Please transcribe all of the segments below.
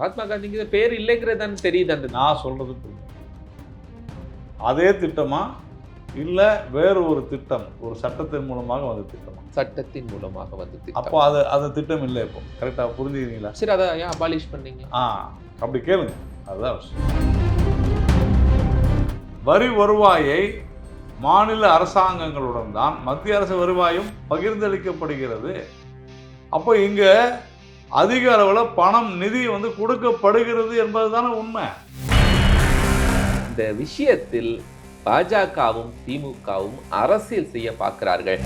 மகாத்மா காந்திங்கிற பேர் இல்லைங்கிறது தெரியுது. அந்த நான் சொல்றது புரியுது. அதே திட்டமா இல்லை வேறு ஒரு திட்டம், ஒரு சட்டத்தின் மூலமாக வந்த திட்டமா? சட்டத்தின் மூலமாக வந்து அப்போ அது திட்டம் இல்லை. இப்போ கரெக்டாக புரிஞ்சுக்கிறீங்களா? சரி, அதை ஏன் அபாலிஷ் பண்ணீங்க? அப்படி கேளுங்க, அதுதான் விஷயம். வரி வருவாயை மாநில அரசாங்கங்களுடன் தான் மத்திய அரசு வருவாயும் பகிர்ந்தளிக்கப்படுகிறது. அப்போ இங்க அதிக அளவில் பணம் நிதி வந்து கொடுக்கப்படுகிறது என்பது தானே உண்மை. இந்த விஷயத்தில் பாஜகவும் திமுகவும் அரசியல் செய்ய பார்க்கிறார்கள்.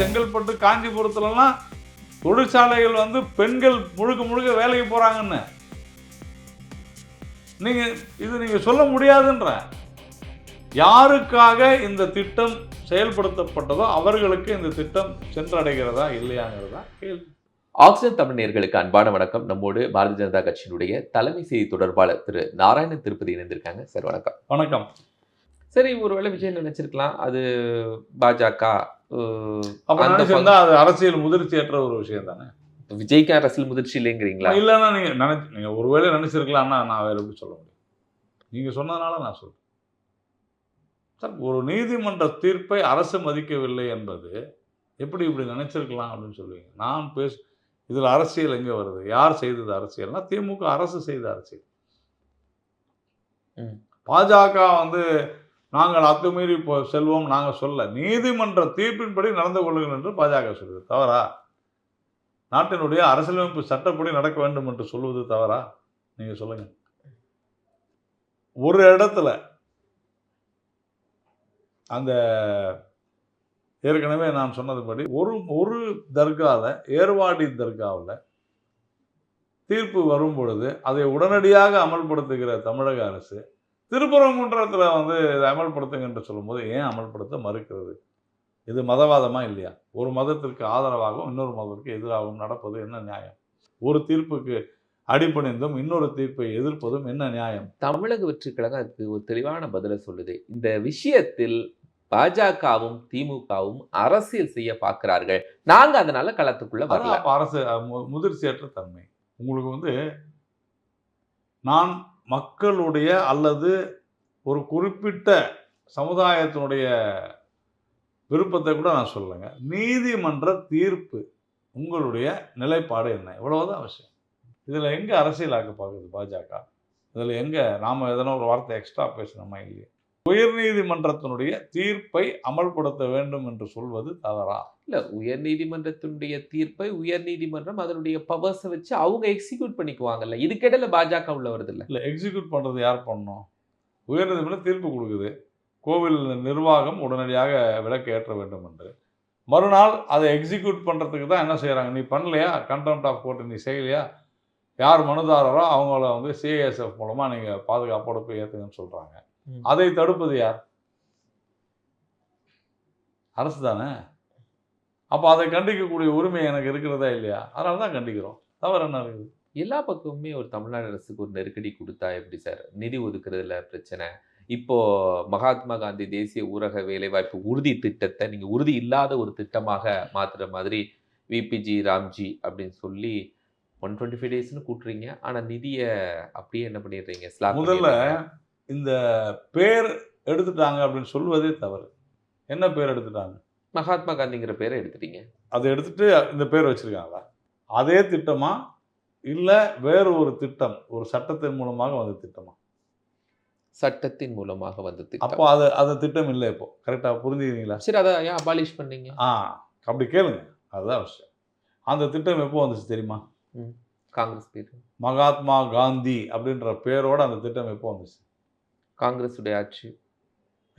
செங்கல்பட்டு காஞ்சிபுரத்துலலாம் தொழிற்சாலைகள் வந்து பெண்கள் முழுக்க முழுக்க வேலைக்கு போறாங்கன்னு நீங்க சொல்ல முடியாதுன்ற. யாருக்காக இந்த திட்டம் செயல்படுத்தப்பட்டதோ அவர்களுக்கு இந்த திட்டம் சென்றடைகிறதா இல்லையாங்கிறதா கேள்வி. ஆக்சிஜன் தமிழ் நேயர்களுக்கு அன்பான வணக்கம். நம்மோடு பாரதிய ஜனதா கட்சியினுடைய தலைமை செய்தி தொடர்பாளர் திரு நாராயண திருப்பதி இணைந்திருக்காங்க. சார் வணக்கம். வணக்கம். சரி, ஒருவேளை விஜய் நினைச்சிருக்கலாம் அது பாஜக நினைச்சிருந்தா அது அரசியல் முதிர்ச்சியற்ற ஒரு விஷயம் தானே. விஜய்க்கு அரசியல் முதிர்ச்சி இல்லைங்கிறீங்களா? இல்லைன்னா நீங்க ஒருவேளை நினைச்சிருக்கலாம்னா நான் வேற எப்படி சொல்ல முடியும்? நீங்க சொன்னதுனால நான் சொல்றேன். சார், ஒரு நீதிமன்ற தீர்ப்பை அரசு மதிக்கவில்லை என்பது எப்படி இப்படி நினைச்சிருக்கலாம் அப்படின்னு சொல்லுவீங்க? நான் இதில் அரசியல் எங்கே வருது? யார் செய்தது அரசியல்னா திமுக அரசு செய்த அரசியல். பாஜக வந்து நாங்கள் அத்துமீறி செல்வோம் நாங்கள் சொல்ல, நீதிமன்ற தீர்ப்பின்படி நடந்து கொள்ளுங்கள் என்று பாஜக சொல்லுது. தவறா? நாட்டினுடைய அரசியலமைப்பு சட்டப்படி நடக்க வேண்டும் என்று சொல்வது தவறா? நீங்க சொல்லுங்க. ஒரு இடத்துல அந்த ஏற்கனவே நான் சொன்னதுபடி ஒரு தர்காவில், ஏர்வாடி தர்காவில் தீர்ப்பு வரும் பொழுது அதை உடனடியாக அமல்படுத்துகிற தமிழக அரசு திருப்பரங்குன்றத்தில் வந்து இதை அமல்படுத்துங்க என்று சொல்லும்போது ஏன் அமல்படுத்த மறுக்கிறது? இது மதவாதமா இல்லையா? ஒரு மதத்திற்கு ஆதரவாகவும் இன்னொரு மதத்திற்கு எதிராகவும் நடப்பது என்ன நியாயம்? ஒரு தீர்ப்புக்கு அடிபணிந்தும் இன்னொரு தீர்ப்பை எதிர்ப்பதும் என்ன நியாயம்? தமிழக வெற்றிக் கழகம் அதுக்கு ஒரு தெளிவான பதிலை சொல்லுது. இந்த விஷயத்தில் பாஜகவும் திமுகவும் அரசியல் செய்ய பார்க்கிறார்கள். நாங்க அதனால களத்துக்குள்ள வரல. அரசு முதிர்ச்சியற்ற தன்மை. உங்களுக்கு வந்து நான் மக்களுடைய அல்லது ஒரு குறிப்பிட்ட சமுதாயத்தினுடைய விருப்பத்தை கூட நான் சொல்லுங்க. நீதிமன்ற தீர்ப்பு உங்களுடைய நிலைப்பாடு என்ன? இவ்வளவுதான் அவசியம். இதில் எங்கே அரசியலாக்க பார்க்குது பாஜக? இதில் எங்கே நாம் எதனா ஒரு வார்த்தை எக்ஸ்ட்ரா பேசணுமா? இல்லையா? உயர்நீதிமன்றத்தினுடைய தீர்ப்பை அமல்படுத்த வேண்டும் என்று சொல்வது தவறா? இல்லை, உயர்நீதிமன்றத்தினுடைய தீர்ப்பை உயர்நீதிமன்றம் அதனுடைய பவர்ஸை வச்சு அவங்க எக்ஸிக்யூட் பண்ணிக்குவாங்கல்ல. இதுக்கிடையில பாஜக உள்ள வருது இல்லை. எக்ஸிக்யூட் பண்ணுறது யார் பண்ணணும்? உயர்நீதிமன்றம் தீர்ப்பு கொடுக்குது, கோவில் நிர்வாகம் உடனடியாக விலக்கு ஏற்ற வேண்டும் என்று. மறுநாள் அதை எக்ஸிக்யூட் பண்ணுறதுக்கு தான் என்ன செய்கிறாங்க? நீ பண்ணலையா, கண்டெம்ட் ஆஃப் கோர்ட் நீ செய்யலையா, யார் மனுதாரரோ அவங்கள வந்து சிஏஎஸ்எஃப் மூலமாக நீங்கள் பாதுகாப்போடு போய் ஏற்றுங்கன்னு சொல்கிறாங்க. அதை தடுப்பது யார்? அரசு தானே. அப்போ அதை கண்டிக்கக்கூடிய உரிமை எனக்கு இருக்கிறதா இல்லையா? அதனால தான் கண்டிக்கிறோம். தவறு என்ன இருக்குது? எல்லா பக்கமுமே ஒரு தமிழ்நாடு அரசுக்கு ஒரு நெருக்கடி கொடுத்தா எப்படி சார்? நிதி ஒதுக்குறதுல பிரச்சனை. இப்போ மகாத்மா காந்தி தேசிய ஊரக வேலைவாய்ப்பு உறுதி திட்டத்தை நீங்க உறுதி இல்லாத ஒரு திட்டமாக மாத்துற மாதிரி விபிஜி ராம்ஜி அப்படின்னு சொல்லி 125 டேஸ்னு கூட்டுறீங்க. ஆனா நிதியை அப்படியே என்ன பண்ணிடுறீங்க? முதல்ல இந்த பேர் எடுத்துட்டாங்க அப்படின்னு சொல்வதே தவறு. என்ன பேர் எடுத்துட்டாங்க? மகாத்மா காந்திங்கிற பேரை எடுத்துட்டீங்க. அதை எடுத்துட்டு இந்த பேர் வச்சிருக்காங்களா? அதே திட்டமா இல்லை வேறு ஒரு திட்டம், ஒரு சட்டத்தின் மூலமாக வந்த திட்டமா? சட்டத்தின் மூலமாக வந்த திட்டம். அப்போ அது திட்டம் இல்லை. இப்போ கரெக்டாக புரிஞ்சுக்கிறீங்களா? சரி, அதை ஏன் அபாலிஷ் பண்ணீங்க? அப்படி கேளுங்க, அதுதான் விஷயம். அந்த திட்டம் எப்போ வந்துச்சு தெரியுமா? காங்கிரஸ் பேர் மகாத்மா காந்தி அப்படின்ற பேரோட அந்த திட்டம் எப்போ வந்துச்சு? காங்கிரஸ் உடைய ஆட்சி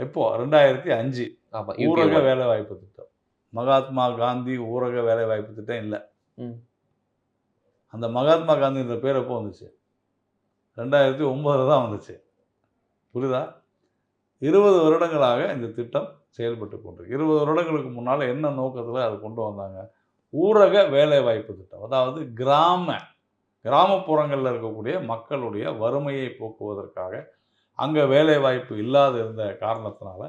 எப்போ? 2005. ஆமா, ஊரக வேலை வாய்ப்பு திட்டம். மகாத்மா காந்தி ஊரக வேலை வாய்ப்பு திட்டம் இல்லை. அந்த மகாத்மா காந்தின்ற பேர் எப்போ வந்துச்சு? 2009 தான் வந்துச்சு. புரியுதா? 20 வருடங்களாக இந்த திட்டம் செயல்பட்டு கொண்டிருக்கு. 20 வருடங்களுக்கு முன்னால் என்ன நோக்கத்தில் அதை கொண்டு வந்தாங்க? ஊரக வேலை வாய்ப்பு திட்டம். அதாவது கிராமப்புறங்களில் இருக்கக்கூடிய மக்களுடைய வறுமையை போக்குவதற்காக, அங்கே வேலை வாய்ப்பு இல்லாத இருந்த காரணத்தினால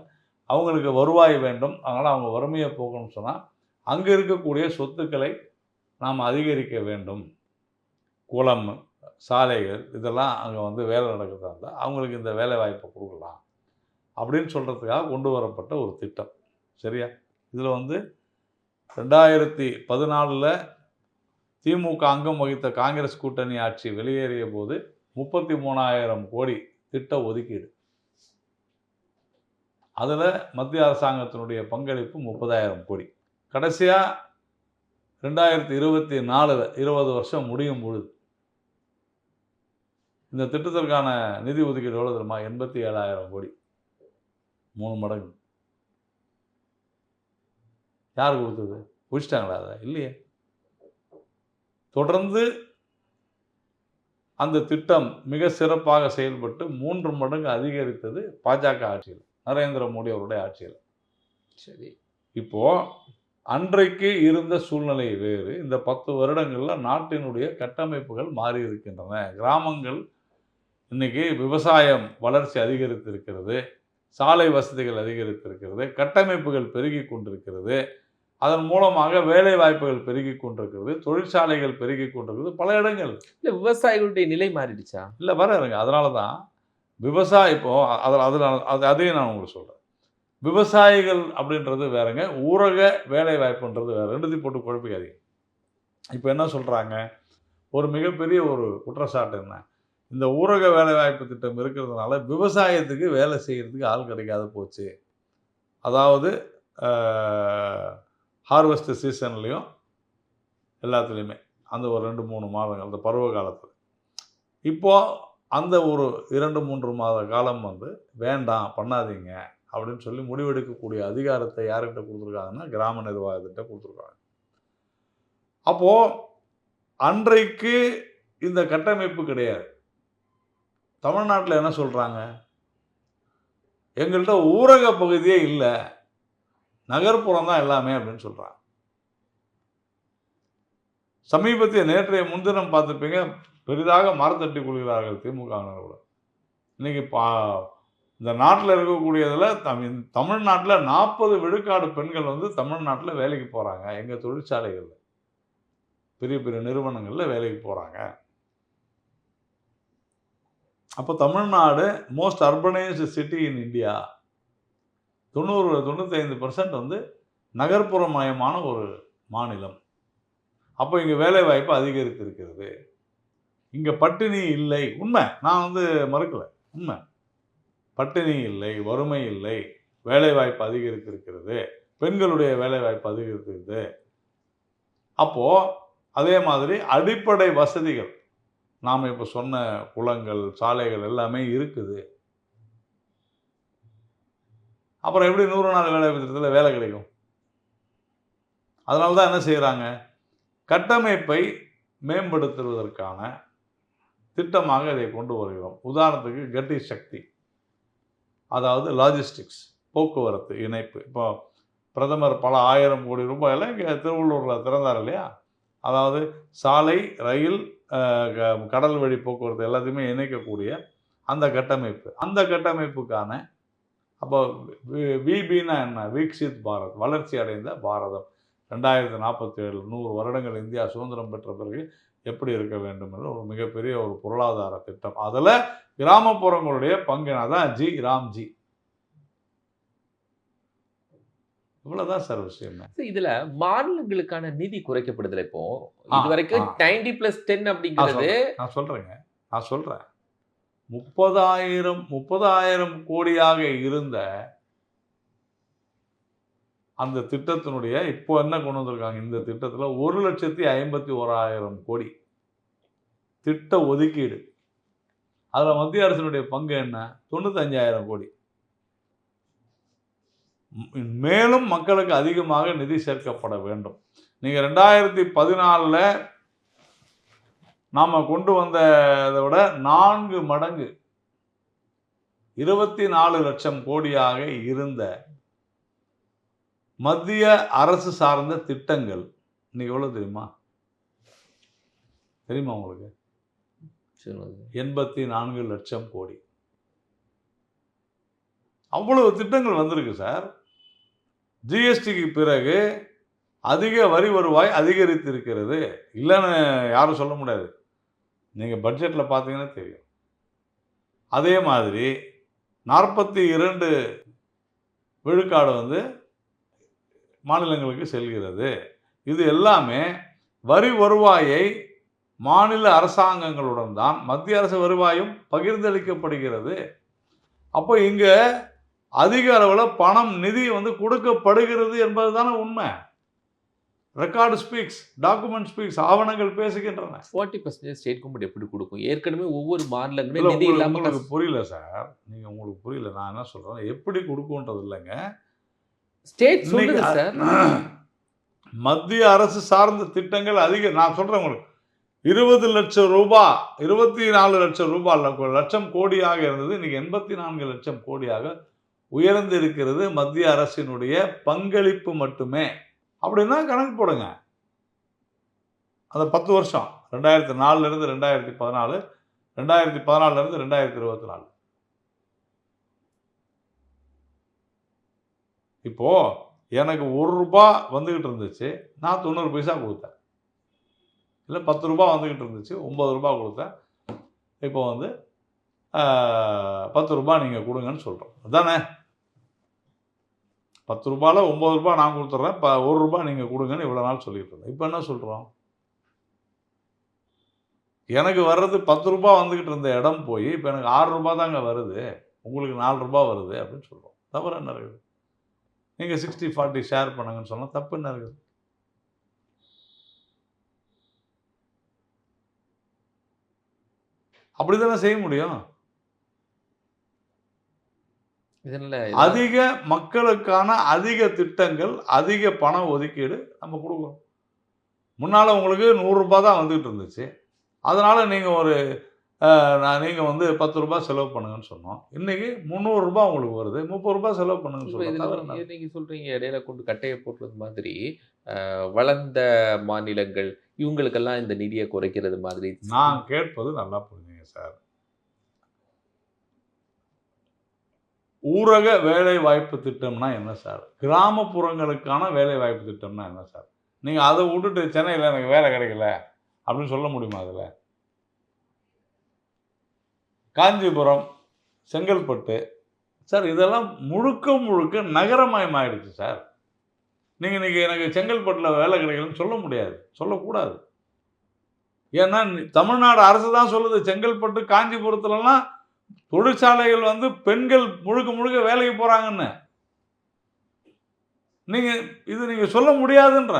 அவங்களுக்கு வருவாய் வேண்டும், அதனால் அவங்க வறுமையை போக்கணும்னு சொன்னால் அங்கே இருக்கக்கூடிய சொத்துக்களை நாம் அதிகரிக்க வேண்டும். குளம், சாலைகள் இதெல்லாம் அங்கே வந்து வேலை நடக்கிறதா இருந்தால் அவங்களுக்கு இந்த வேலை வாய்ப்பை கொடுக்கலாம் அப்படின்னு சொல்கிறதுக்காக கொண்டு வரப்பட்ட ஒரு திட்டம். சரியா? இதில் வந்து 2014 திமுக அங்கம் வகித்த காங்கிரஸ் கூட்டணி ஆட்சி வெளியேறிய போது 33,000 கோடி திட்ட ஒதுக்கீடு. அதில் மத்திய அரசாங்கத்தினுடைய பங்களிப்பு 30,000 கோடி. கடைசியாக 2024 20 வருஷம் முடியும் பொழுது இந்த திட்டத்திற்கான நிதி ஒதுக்கீடு எவ்வளோ தெரியுமா? 87,000 கோடி. 3 மடங்கு. யார் கொடுத்தது? குடிச்சிட்டாங்களா? அதை இல்லையே. தொடர்ந்து அந்த திட்டம் மிக சிறப்பாக செயல்பட்டு 3 மடங்கு அதிகரித்தது பாஜக ஆட்சியில், நரேந்திர மோடி அவருடைய ஆட்சியில். சரி. இப்போ அன்றைக்கு இருந்த சூழ்நிலை வேறு. இந்த 10 வருடங்களில் நாட்டினுடைய கட்டமைப்புகள் மாறி இருக்கின்றன. கிராமங்கள் இன்னைக்கு விவசாயம் வளர்ச்சி அதிகரித்திருக்கிறது, சாலை வசதிகள் அதிகரித்திருக்கிறது, கட்டமைப்புகள் பெருகி கொண்டிருக்கிறது. அதன் மூலமாக வேலை வாய்ப்புகள் பெருகி கொண்டிருக்கிறது, தொழிற்சாலைகள் பெருகி கொண்டிருக்கிறது பல இடங்கள். இல்ல விவசாயிகளுடைய நிலை மாறிடுச்சா? இல்லை வர்றாருங்க. அதனால தான் விவசாயம் இப்போ அதையும் நான் உங்களுக்கு சொல்கிறேன். விவசாயிகள் அப்படின்றது வேறங்க, ஊரக வேலை வாய்ப்புன்றது வேறு. ரெண்டுத்தையும் போட்டு குழப்பிக்காதீங்க. இப்போ என்ன சொல்கிறாங்க, ஒரு மிகப்பெரிய ஒரு குற்றச்சாட்டு என்ன, இந்த ஊரக வேலைவாய்ப்பு திட்டம் இருக்கிறதுனால விவசாயத்துக்கு வேலை செய்கிறதுக்கு ஆள் கிடைக்காத போச்சு. அதாவது ஹார்வெஸ்ட் சீசன்லேயும் எல்லாத்துலேயுமே அந்த ஒரு 2-3 மாதங்கள் அந்த பருவ காலத்தில். இப்போது அந்த ஒரு 2-3 மாத காலம் வந்து வேண்டாம் பண்ணாதீங்க அப்படின்னு சொல்லி முடிவெடுக்கக்கூடிய அதிகாரத்தை யார்கிட்ட கொடுத்துருக்காங்கன்னா கிராம நிர்வாகத்திட்ட கொடுத்துருக்காங்க. அப்போது அன்றைக்கு இந்த கட்டமைப்பு கிடையாது. தமிழ்நாட்டில் என்ன சொல்கிறாங்க, எங்கள்கிட்ட ஊரக பகுதியே இல்லை, நகர்ப்புறம் தான் எல்லாமே அப்படின்னு சொல்கிறாங்க. சமீபத்திய நேற்றைய முன்தினம் பார்த்துருப்பீங்க, பெரிதாக மரத்தட்டி கொள்கிறார்கள் திமுகவினர்கள். இன்னைக்கு இந்த நாட்டில் இருக்கக்கூடியதில் தமிழ்நாட்டில் 40 விழுக்காடு பெண்கள் வந்து தமிழ்நாட்டில் வேலைக்கு போகிறாங்க. எங்கள் தொழிற்சாலைகளில் பெரிய பெரிய நிறுவனங்களில் வேலைக்கு போகிறாங்க. அப்போ Tamil Nadu most urbanised city in India. 95% வந்து நகர்ப்புறமயமான ஒரு மாநிலம். அப்போ இங்கே வேலை வாய்ப்பு அதிகரித்திருக்கிறது. இங்கே பட்டினி இல்லை. உண்மை, நான் வந்து மறுக்கலை, உண்மை. பட்டினி இல்லை, வறுமை இல்லை, வேலை வாய்ப்பு அதிகரித்திருக்கிறது, பெண்களுடைய வேலை வாய்ப்பு அதிகரித்திருக்கிறது. அப்போது அதே மாதிரி அடிப்படை வசதிகள் நாம் இப்போ சொன்ன குளங்கள், சாலைகள் எல்லாமே இருக்குது. அப்புறம் எப்படி 100 நாள் வேலை திட்டத்தில் வேலை கிடைக்கும்? அதனால தான் என்ன செய்கிறாங்க, கட்டமைப்பை மேம்படுத்துவதற்கான திட்டமாக இதை கொண்டு வருகிறோம். உதாரணத்துக்கு கட்டி சக்தி, அதாவது லாஜிஸ்டிக்ஸ், போக்குவரத்து இணைப்பு. இப்போ பிரதமர் பல 1000 கோடி ரூபாயில் இங்கே திருவள்ளூரில் திறந்தார் இல்லையா? அதாவது சாலை, ரயில், கடல் வழி போக்குவரத்து எல்லாத்தையுமே இணைக்கக்கூடிய அந்த கட்டமைப்பு. அந்த கட்டமைப்புக்கான அப்போ விபின்னா என்ன, விக்சித் பாரத், வளர்ச்சி அடைந்த பாரதம். 2047 100 வருடங்கள் இந்தியா சுதந்திரம் பெற்ற பிறகு எப்படி இருக்க வேண்டும் என்று ஒரு மிகப்பெரிய ஒரு பொருளாதார திட்டம். அதில் கிராமப்புறங்களுடைய பங்கு தான் ஜி ராம்ஜி. இவ்வளவுதான் சார் விஷயம். இதுல மாநிலங்களுக்கான நிதி குறைக்கப்படுதுல. இப்போ இதுவரைக்கும் 90+10 அப்படிங்கிறது நான் சொல்றேன் 30,000 கோடியாக இருந்த அந்த திட்டத்தினுடைய இப்போ என்ன கொண்டு வந்திருக்காங்க, இந்த திட்டத்தில் 1,51,000 கோடி திட்ட ஒதுக்கீடு. அதில் மத்திய அரசினுடைய பங்கு என்ன, 95,000 கோடி. மேலும் மக்களுக்கு அதிகமாக நிதி சேர்க்கப்பட வேண்டும். நீங்கள் 2014 நாம் கொண்டு வந்ததை விட 4 மடங்கு 24 லட்சம் கோடியாக இருந்த மத்திய அரசு சார்ந்த திட்டங்கள் இன்னைக்கு எவ்வளவு தெரியுமா உங்களுக்கு? 84 லட்சம் கோடி. அவ்வளவு திட்டங்கள் வந்திருக்கு சார். ஜிஎஸ்டிக்கு பிறகு அதிக வரி வருவாய் அதிகரித்திருக்கிறது, இல்லைன்னு யாரும் சொல்ல முடியாது. நீங்கள் பட்ஜெட்டில் பார்த்தீங்கன்னா தெரியும். அதே மாதிரி 42 விழுக்காடு வந்து மாநிலங்களுக்கு செல்கிறது. இது எல்லாமே வரி வருவாயை மாநில அரசாங்கங்களுடன் தான் மத்திய அரசு வருவாயும் பகிர்ந்தளிக்கப்படுகிறது. அப்போ இங்கே அதிக அளவில் பணம் நிதி வந்து கொடுக்கப்படுகிறது என்பது தானே உண்மை. ரெக்கார்டு ஸ்பீக்ஸ், டாக்குமெண்ட் ஸ்பீக்ஸ், ஆவணங்கள் பேசுகின்றன. 40% ஸ்டேட் கவர்மெண்ட் எப்படி கொடுக்கும்? ஏற்கனவே ஒவ்வொரு மாநிலங்களும் நிதி இல்லாம உங்களுக்கு புரியல சார், நீங்கள் உங்களுக்கு புரியல. நான் என்ன சொல்கிறேன், எப்படி கொடுக்கும்ன்றது இல்லைங்க. ஸ்டேட் சொல்லுது சார். மத்திய அரசு சார்ந்த திட்டங்கள் அதிக. நான் சொல்கிறேன் உங்களுக்கு, 20 லட்சம் ரூபாய், 24 லட்சம் ரூபாய் லட்சம் கோடியாக இருந்தது. இன்னைக்கு 84 லட்சம் கோடியாக உயர்ந்திருக்கிறது மத்திய அரசினுடைய பங்களிப்பு மட்டுமே. அப்படின்னா கணக்கு போடுங்க. அந்த 10 வருஷம் 2004 2014, 2014 2024. இப்போ எனக்கு 1 ரூபாய் வந்துகிட்டு இருந்துச்சு, நான் 90 பைசா கொடுத்தேன். இல்லை 10 ரூபாய் வந்துகிட்டு இருந்துச்சு, 9 ரூபாய் கொடுத்தேன். இப்போ வந்து 10 ரூபாய் நீங்கள் கொடுங்கன்னு சொல்கிறோம். அதானே? 10 ரூபாயில் 9 ரூபாய் நான் கொடுத்துட்றேன், 1 ரூபாய் நீங்கள் கொடுங்கன்னு இவ்வளோ நாள் சொல்லிட்டு இருந்தேன். இப்போ என்ன சொல்கிறோம்? எனக்கு வர்றது 10 ரூபாய் வந்துக்கிட்டு இருந்த இடம் போய் இப்போ எனக்கு 6 ரூபாய் தாங்க வருது, உங்களுக்கு 4 ரூபாய் வருது அப்படின்னு சொல்கிறோம். தவறு என்ன இருக்குது? நீங்கள் 60-40 ஷேர் பண்ணுங்கன்னு சொன்னால் தப்பு என்ன இருக்குது? அப்படி தானே செய்ய முடியும். அதிக மக்களுக்கான அதிக திட்டங்கள், அதிக பண ஒதுக்கீடு நம்ம கொடுக்குறோம். முன்னால் உங்களுக்கு 100 ரூபாய் தான் வந்துகிட்டு இருந்துச்சு, அதனால் நீங்கள் வந்து 10 ரூபாய் செலவு பண்ணுங்கன்னு சொன்னோம். இன்னைக்கு 300 ரூபாய் உங்களுக்கு வருது, 30 ரூபாய் செலவு பண்ணுங்கன்னு சொல்லுங்க. நீங்கள் சொல்கிறீங்க இடையில கொண்டு கட்டையை போடுறது மாதிரி வளர்ந்த மாநிலங்கள் இவங்களுக்கெல்லாம் இந்த நிதியை குறைக்கிறது மாதிரி. நான் கேட்பது நல்லா புரிஞ்சுங்க சார். ஊரக வேலை வாய்ப்பு திட்டம்னா என்ன சார்? கிராமப்புறங்களுக்கான வேலை வாய்ப்பு திட்டம்னா என்ன சார்? நீங்கள் அதை விட்டுட்டு சென்னையில் எனக்கு வேலை கிடைக்கல அப்படின்னு சொல்ல முடியுமா? அதில் காஞ்சிபுரம், செங்கல்பட்டு சார், இதெல்லாம் முழுக்க நகரமயமாயிடுச்சு சார். நீங்கள் இன்றைக்கி எனக்கு செங்கல்பட்டில் வேலை கிடைக்கலன்னு சொல்ல முடியாது, சொல்லக்கூடாது. ஏன்னா தமிழ்நாடு அரசு தான் சொல்லுது, செங்கல்பட்டு காஞ்சிபுரத்துலலாம் தொழிற்சாலைகள் வந்து பெண்கள் முழுக்க வேலைக்கு போகிறாங்கன்னு. நீங்கள் சொல்ல முடியாதுன்ற.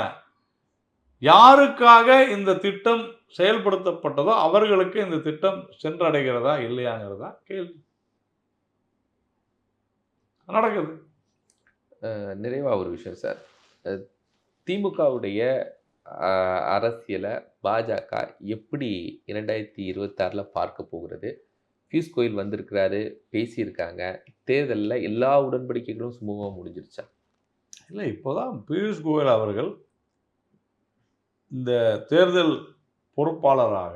யாருக்காக இந்த திட்டம் செயல்படுத்தப்பட்டதோ அவர்களுக்கு இந்த திட்டம் சென்றடைகிறதா இல்லையாங்கிறதா கேள்வி. நடக்குது. நிறைவாக ஒரு விஷயம் சார், திமுகவுடைய அரசியலை பாஜக எப்படி 2026 பார்க்க போகிறது? பியூஷ் கோயல் வந்திருக்கிறாரு, பேசியிருக்காங்க. தேர்தலில் எல்லா உடன்படிக்கைகளும் சுமூகமாக முடிஞ்சிருச்சா? இல்லை, இப்போதான் பியூஷ் கோயல் அவர்கள் இந்த தேர்தல் பொறுப்பாளராக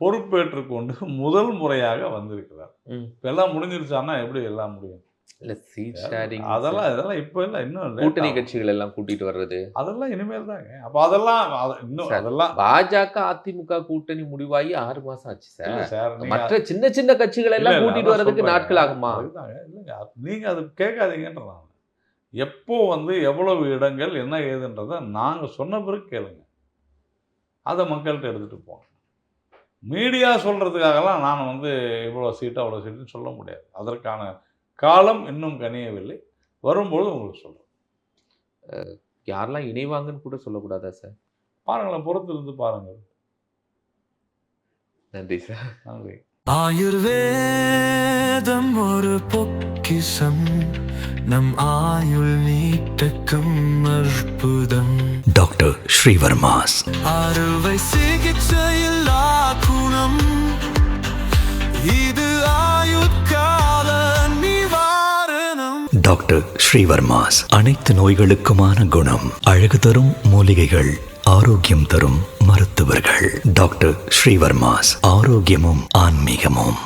பொறுப்பேற்றுக்கொண்டு முதல் முறையாக வந்திருக்கிறார். இப்போ எல்லாம் முடிஞ்சிருச்சான்னா எப்படி எல்லாம் முடியும்? இல்லை, சீட் ஷேரிங் அதெல்லாம் இப்போ இல்லை, இன்னும் இல்லை. கூட்டணி கட்சிகள் எல்லாம் கூட்டிட்டு வர்றது அதெல்லாம் இனிமேல் தாங்க. அப்போ அதெல்லாம் இன்னும் அதெல்லாம் பாஜக அதிமுக கூட்டணி முடிவாகி 6 மாசம் ஆச்சு சார். மற்ற சின்ன கட்சிகள் எல்லாம் கூட்டிட்டு வர்றதுக்கு நாட்கள் ஆகுமா? இல்லைங்க, நீங்கள் அது கேட்காதீங்கன்றாங்க. எப்போ வந்து எவ்வளவு இடங்கள் என்ன ஏதுன்றதை நாங்கள் சொன்ன பிறகு கேளுங்க, அதை மக்கள்கிட்ட எடுத்துகிட்டு போங்க. மீடியா சொல்கிறதுக்காகலாம் நான் வந்து இவ்வளோ சீட்டு அவ்வளோ சீட்டுன்னு சொல்ல முடியாது. அதற்கான காலம் இன்னும் கனியவில்லை, வரும்போது உங்களுக்கு சொல்கிறேன். யாரெல்லாம் இணைவாங்கன்னு கூட சொல்லக்கூடாதா சார்? பாருங்களேன், பொறுத்திருந்து பாருங்கள். நன்றி சார். நன்றி. ஆயுர்வேதம் ஒரு பொக்கிஷம், நம் ஆயுள் நீட்டக்கும் அற்புதம். டாக்டர் ஸ்ரீவர்மாஸ். அறுவை சிகிச்சையில்லா குணம், இது ஆயுட்கால நிவாரணம். டாக்டர் ஸ்ரீவர்மாஸ். அனைத்து நோய்களுக்குமான குணம், அழகு தரும் மூலிகைகள், ஆரோக்கியம் தரும் மருத்துவர்கள். டாக்டர் ஸ்ரீவர்மாஸ். ஆரோக்கியமும் ஆன்மீகமும்.